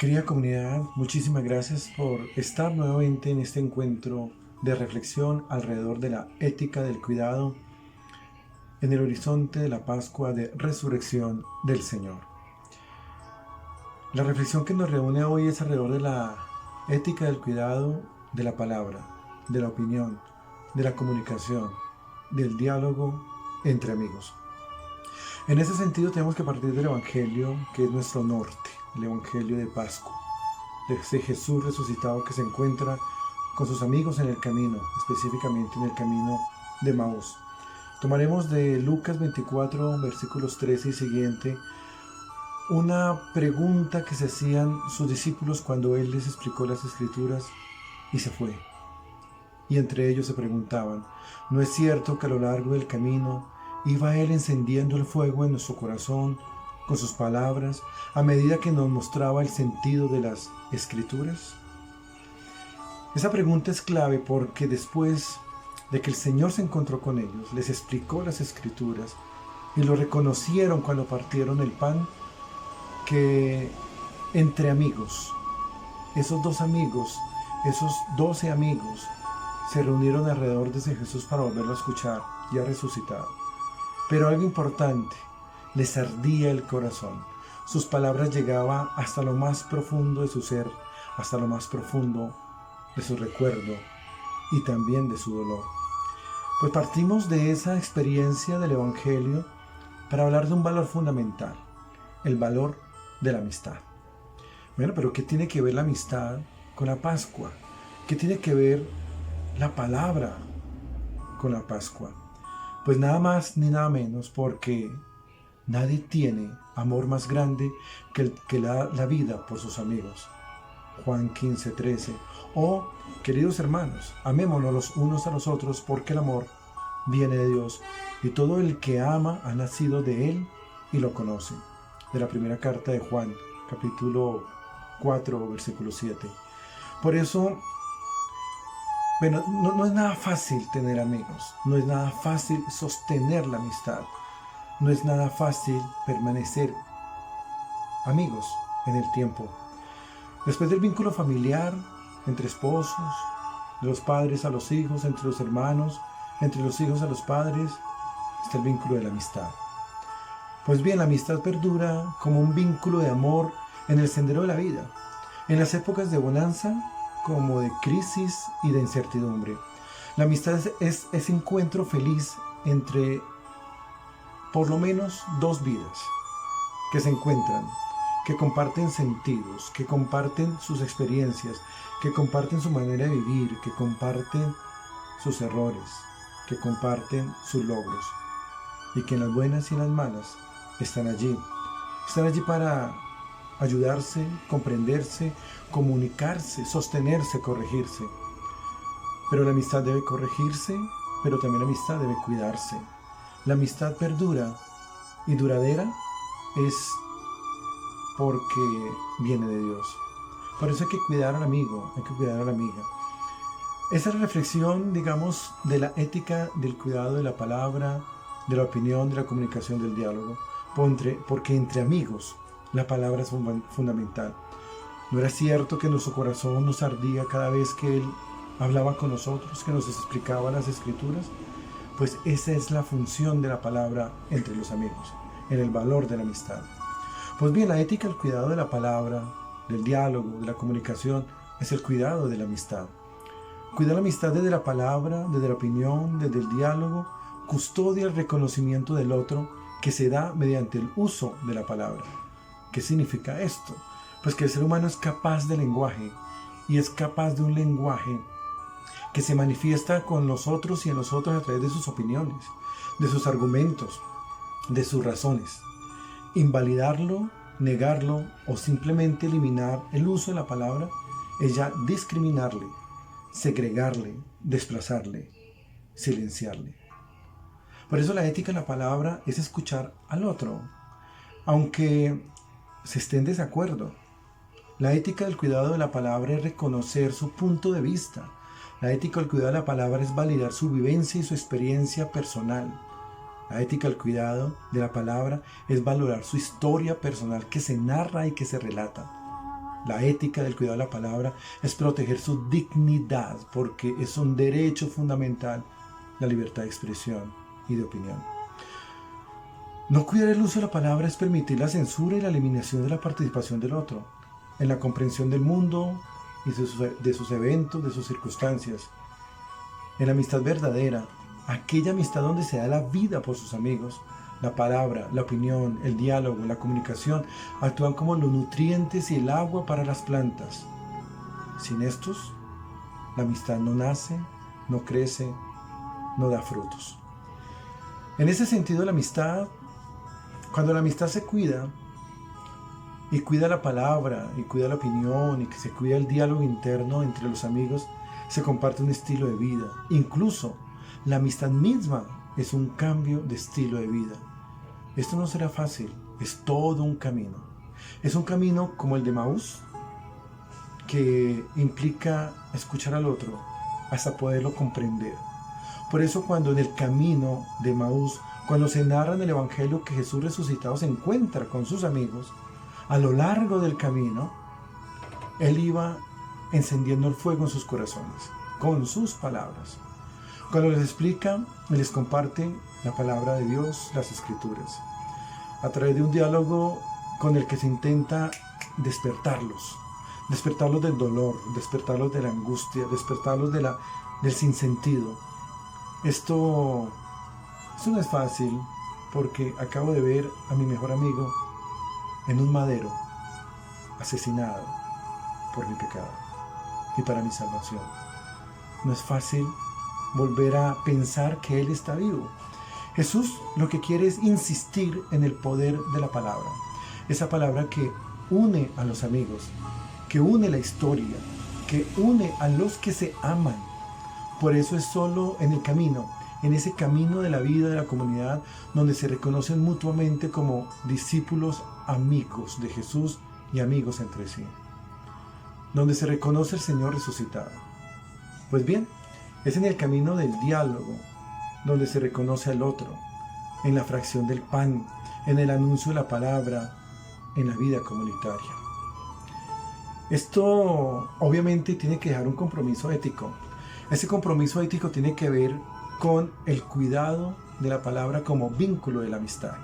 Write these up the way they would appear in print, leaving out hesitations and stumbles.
Querida comunidad, muchísimas gracias por estar nuevamente en este encuentro de reflexión alrededor de la ética del cuidado en el horizonte de la Pascua de Resurrección del Señor. La reflexión que nos reúne hoy es alrededor de la ética del cuidado de la palabra, de la opinión, de la comunicación, del diálogo entre amigos. En ese sentido tenemos que partir del Evangelio, que es nuestro norte, el Evangelio de Pascua, de ese Jesús resucitado que se encuentra con sus amigos en el camino, específicamente en el camino de Maús. Tomaremos de Lucas 24, versículos 13 y siguiente, una pregunta que se hacían sus discípulos cuando Él les explicó las Escrituras y se fue. Y entre ellos se preguntaban, ¿no es cierto que a lo largo del camino iba Él encendiendo el fuego en nuestro corazón con sus palabras a medida que nos mostraba el sentido de las Escrituras? Esa pregunta es clave porque después de que el Señor se encontró con ellos, les explicó las Escrituras y lo reconocieron cuando partieron el pan, que entre amigos, esos dos amigos, esos 12 amigos, se reunieron alrededor de ese Jesús para volverlo a escuchar, ya resucitado. Pero algo importante, les ardía el corazón. Sus palabras llegaban hasta lo más profundo de su ser, hasta lo más profundo de su recuerdo y también de su dolor. Pues partimos de esa experiencia del Evangelio para hablar de un valor fundamental, el valor de la amistad. Bueno, pero ¿qué tiene que ver la amistad con la Pascua? ¿Qué tiene que ver la palabra con la Pascua? Pues nada más ni nada menos porque nadie tiene amor más grande que el que da la vida por sus amigos. Juan 15:13. Queridos hermanos, amémonos los unos a los otros porque el amor viene de Dios y todo el que ama ha nacido de Él y lo conoce. De la primera carta de Juan, capítulo 4, versículo 7. Por eso, bueno, no es nada fácil tener amigos, no es nada fácil sostener la amistad, no es nada fácil permanecer amigos en el tiempo. Después del vínculo familiar, entre esposos, de los padres a los hijos, entre los hermanos, entre los hijos a los padres, está el vínculo de la amistad. Pues bien, la amistad perdura como un vínculo de amor en el sendero de la vida, en las épocas de bonanza como de crisis y de incertidumbre. La amistad es ese encuentro feliz entre por lo menos dos vidas que se encuentran, que comparten sentidos, que comparten sus experiencias, que comparten su manera de vivir, que comparten sus errores, que comparten sus logros, y que en las buenas y en las malas están allí para ayudarse, comprenderse, comunicarse, sostenerse, corregirse. Pero la amistad debe corregirse, pero también la amistad debe cuidarse. La amistad perdura y duradera es porque viene de Dios. Por eso hay que cuidar al amigo, hay que cuidar a la amiga. Esa es la reflexión, digamos, de la ética del cuidado de la palabra, de la opinión, de la comunicación, del diálogo. Porque entre amigos la palabra es fundamental. ¿No era cierto que nuestro corazón nos ardía cada vez que Él hablaba con nosotros, que nos explicaba las Escrituras? Pues esa es la función de la palabra entre los amigos, en el valor de la amistad. Pues bien, la ética, el cuidado de la palabra, del diálogo, de la comunicación, es el cuidado de la amistad. Cuidar la amistad desde la palabra, desde la opinión, desde el diálogo, custodia el reconocimiento del otro que se da mediante el uso de la palabra. ¿Qué significa esto? Pues que el ser humano es capaz de lenguaje y es capaz de un lenguaje que se manifiesta con nosotros y en nosotros a través de sus opiniones, de sus argumentos, de sus razones. Invalidarlo, negarlo o simplemente eliminar el uso de la palabra es ya discriminarle, segregarle, desplazarle, silenciarle. Por eso la ética en la palabra es escuchar al otro, aunque se esté en desacuerdo. La ética del cuidado de la palabra es reconocer su punto de vista. La ética del cuidado de la palabra es validar su vivencia y su experiencia personal. La ética del cuidado de la palabra es valorar su historia personal que se narra y que se relata. La ética del cuidado de la palabra es proteger su dignidad, porque es un derecho fundamental la libertad de expresión y de opinión. No cuidar el uso de la palabra es permitir la censura y la eliminación de la participación del otro en la comprensión del mundo y de sus eventos, de sus circunstancias. En la amistad verdadera, aquella amistad donde se da la vida por sus amigos, la palabra, la opinión, el diálogo, la comunicación actúan como los nutrientes y el agua para las plantas. Sin estos, la amistad no nace, no crece, no da frutos. En ese sentido, cuando la amistad se cuida, y cuida la palabra, y cuida la opinión, y que se cuida el diálogo interno entre los amigos, se comparte un estilo de vida. Incluso la amistad misma es un cambio de estilo de vida. Esto no será fácil, es todo un camino. Es un camino como el de Maús, que implica escuchar al otro hasta poderlo comprender. Por eso cuando en el camino de Maús, cuando se narra en el Evangelio que Jesús resucitado se encuentra con sus amigos, a lo largo del camino, Él iba encendiendo el fuego en sus corazones, con sus palabras. Cuando les explica y les comparte la palabra de Dios, las Escrituras, a través de un diálogo con el que se intenta despertarlos del dolor, despertarlos de la angustia, despertarlos del sinsentido. Esto no es fácil, porque acabo de ver a mi mejor amigo en un madero, asesinado por mi pecado y para mi salvación. No es fácil volver a pensar que Él está vivo. Jesús lo que quiere es insistir en el poder de la palabra. Esa palabra que une a los amigos, que une la historia, que une a los que se aman. Por eso es solo en el camino, en ese camino de la vida de la comunidad, donde se reconocen mutuamente como discípulos amigos de Jesús y amigos entre sí. Donde se reconoce el Señor resucitado. Pues bien, es en el camino del diálogo, donde se reconoce al otro, en la fracción del pan, en el anuncio de la palabra, en la vida comunitaria. Esto obviamente tiene que dejar un compromiso ético. Ese compromiso ético tiene que ver con el cuidado de la palabra como vínculo de la amistad.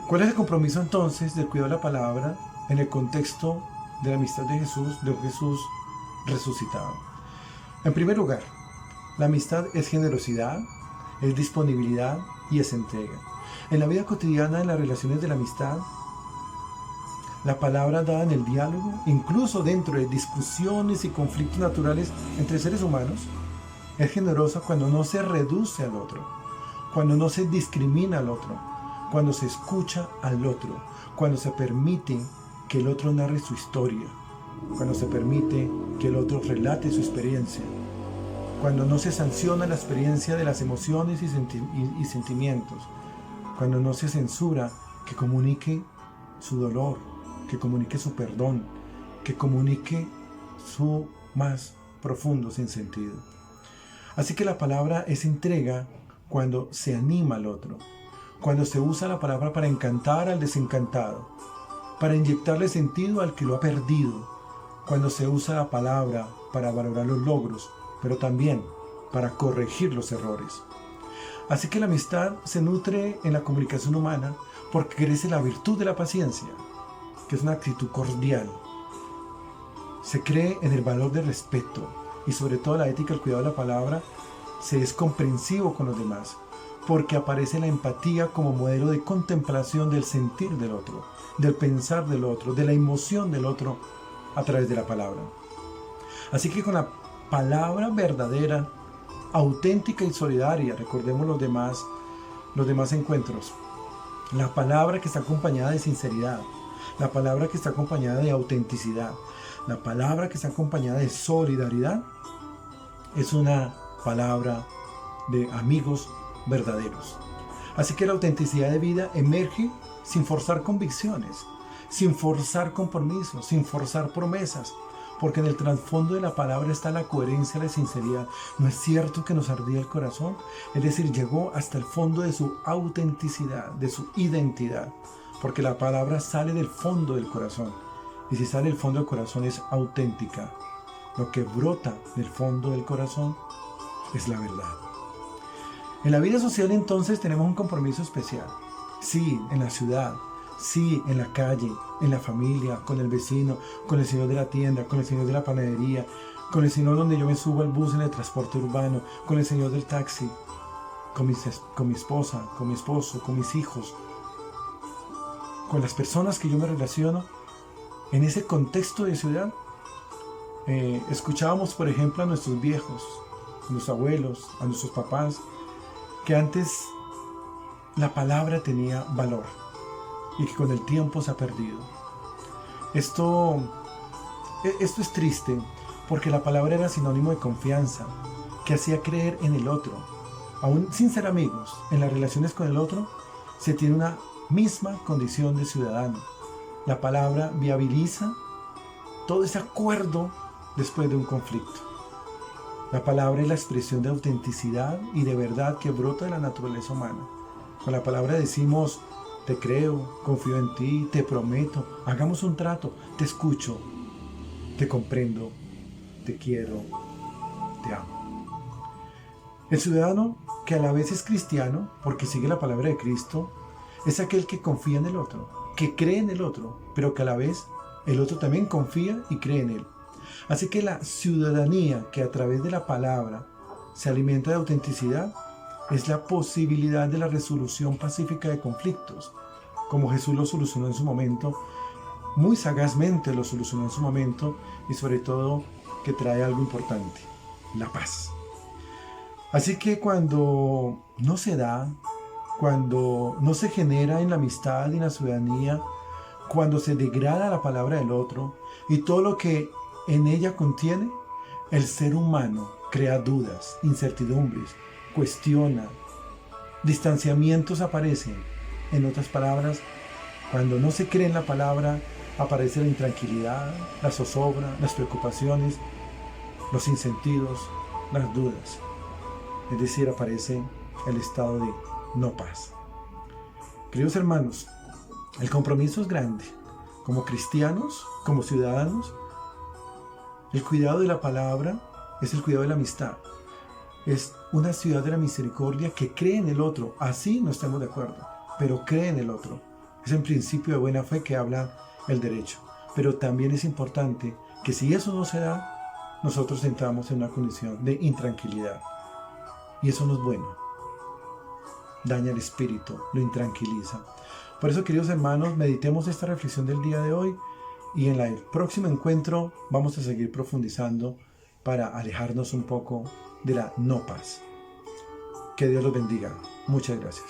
¿Cuál es el compromiso entonces del cuidado de la palabra en el contexto de la amistad de Jesús resucitado? En primer lugar, la amistad es generosidad, es disponibilidad y es entrega. En la vida cotidiana, en las relaciones de la amistad, la palabra dada en el diálogo, incluso dentro de discusiones y conflictos naturales entre seres humanos, es generosa cuando no se reduce al otro, cuando no se discrimina al otro, cuando se escucha al otro, cuando se permite que el otro narre su historia, cuando se permite que el otro relate su experiencia, cuando no se sanciona la experiencia de las emociones y sentimientos, cuando no se censura que comunique su dolor, que comunique su perdón, que comunique su más profundo sinsentido. Así que la palabra es entrega cuando se anima al otro, cuando se usa la palabra para encantar al desencantado, para inyectarle sentido al que lo ha perdido, cuando se usa la palabra para valorar los logros, pero también para corregir los errores. Así que la amistad se nutre en la comunicación humana porque crece la virtud de la paciencia, que es una actitud cordial. Se cree en el valor del respeto y sobre todo la ética, el cuidado de la palabra. Se es comprensivo con los demás porque aparece la empatía como modelo de contemplación del sentir del otro, del pensar del otro, de la emoción del otro a través de la palabra. Así que con la palabra verdadera, auténtica y solidaria, recordemos los demás encuentros, la palabra que está acompañada de sinceridad, la palabra que está acompañada de autenticidad, la palabra que está acompañada de solidaridad, es una palabra de amigos verdaderos. Así que la autenticidad de vida emerge sin forzar convicciones, sin forzar compromisos, sin forzar promesas, porque en el trasfondo de la palabra está la coherencia, la sinceridad. ¿No es cierto que nos ardía el corazón? Es decir, llegó hasta el fondo de su autenticidad, de su identidad, porque la palabra sale del fondo del corazón Y si sale del fondo del corazón es auténtica. Lo que brota del fondo del corazón es la verdad. En la vida social entonces tenemos un compromiso especial. Sí, en la ciudad. Sí, en la calle, en la familia, con el vecino, con el señor de la tienda, con el señor de la panadería, con el señor donde yo me subo al bus en el transporte urbano, con el señor del taxi, con mi esposa, con mi esposo, con mis hijos, con las personas que yo me relaciono. En ese contexto de ciudad, escuchábamos, por ejemplo, a nuestros viejos, a nuestros abuelos, a nuestros papás, que antes la palabra tenía valor y que con el tiempo se ha perdido. Esto es triste porque la palabra era sinónimo de confianza, que hacía creer en el otro. Aún sin ser amigos, en las relaciones con el otro se tiene una misma condición de ciudadano. La palabra viabiliza todo ese acuerdo después de un conflicto. La palabra es la expresión de autenticidad y de verdad que brota de la naturaleza humana. Con la palabra decimos: te creo, confío en ti, te prometo, hagamos un trato, te escucho, te comprendo, te quiero, te amo. El ciudadano que a la vez es cristiano, porque sigue la palabra de Cristo, es aquel que confía en el otro, que cree en el otro, pero que a la vez el otro también confía y cree en él. Así que la ciudadanía que a través de la palabra se alimenta de autenticidad es la posibilidad de la resolución pacífica de conflictos, como Jesús lo solucionó en su momento, muy sagazmente lo solucionó en su momento, y sobre todo que trae algo importante: la paz. Así que cuando no se da, cuando no se genera en la amistad y en la ciudadanía, cuando se degrada la palabra del otro y todo lo que en ella contiene, el ser humano crea dudas, incertidumbres, cuestiona, distanciamientos aparecen. En otras palabras, cuando no se cree en la palabra, aparece la intranquilidad, la zozobra, las preocupaciones, los sinsentidos, las dudas. Es decir, aparece el estado de no paz. Queridos hermanos, el compromiso es grande. Como cristianos, como ciudadanos, el cuidado de la palabra es el cuidado de la amistad. Es una ciudad de la misericordia que cree en el otro. Así no estamos de acuerdo, pero cree en el otro. Es el principio de buena fe que habla el derecho. Pero también es importante que si eso no se da, nosotros entramos en una condición de intranquilidad. Y eso no es bueno. Daña el espíritu, lo intranquiliza. Por eso, queridos hermanos, meditemos esta reflexión del día de hoy, y en el próximo encuentro vamos a seguir profundizando para alejarnos un poco de la no paz. Que Dios los bendiga. Muchas gracias.